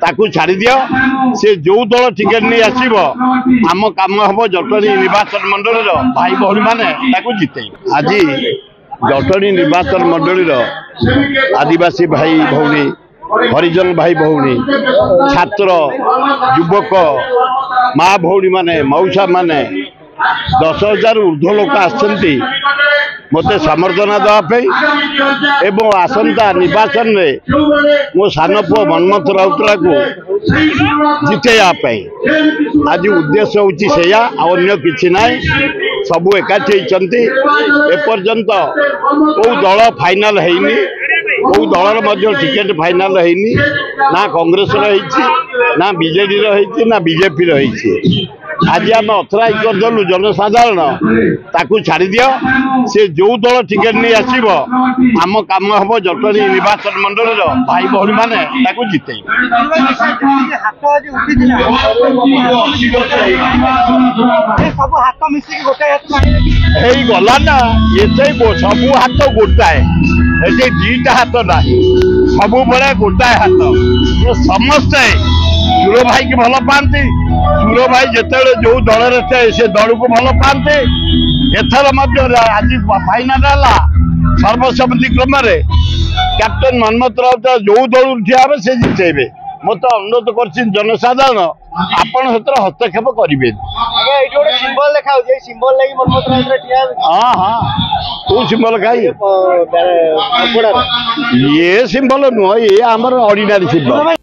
ताकू छाड़ी दियो से जो दल टिकेट नहीं आसब आम काम हम जटणी निर्वाचन मंडल भाई भौणी मैंने जिते आज जटणी निर्वाचन मंडल आदिवासी भाई भौणी हरिजन भाई भौणी छात्र युवक माँ भौणी माने मौसा माने 10,000 ऊर्ध्व लोक आसछन्ति मते समर्थन देवाई एवं आसंता निर्वाचन में मो सान पुओ मनमथ राउतरा को जितेवाई आज उद्देश्य होची सेया अन्य किछि नाय सबु एकाठी होइचन्ति एपर्यंत को दल फाइनल हेइनी को दलर मध्य टिकेट फाइनल हेइनी ना कांग्रेस रही ना बीजेडी रही ना बीजेपी रही आज आम अथराइज करदेलु जनसाधारण ताकू छाड़ी दियो से जो दल टिकेट नहीं आसब आम काम हम जटणी निर्वाचन मंडल भाई भौणी मैंने जिते गला ना ये सब हाथ गोटाए ये दीटा हाथ ना सब बड़े गोटाए हाथ समस्ते सुर भाई की भल पाती सुर भाई जिते जो दल से दल को भल पाते एथर आज फाइनाल है सर्वसम्मति क्रम कैप्टेन मनमथ राउत जो दल ठिया से जितेबे मत अनुरोध कर जनसाधारण आपण हस्तक्षेप करेंगे। हाँ हाँ कौ सिंबल खाई ये सिंबल नुह ये आम ऑर्डिनरी सिंबल।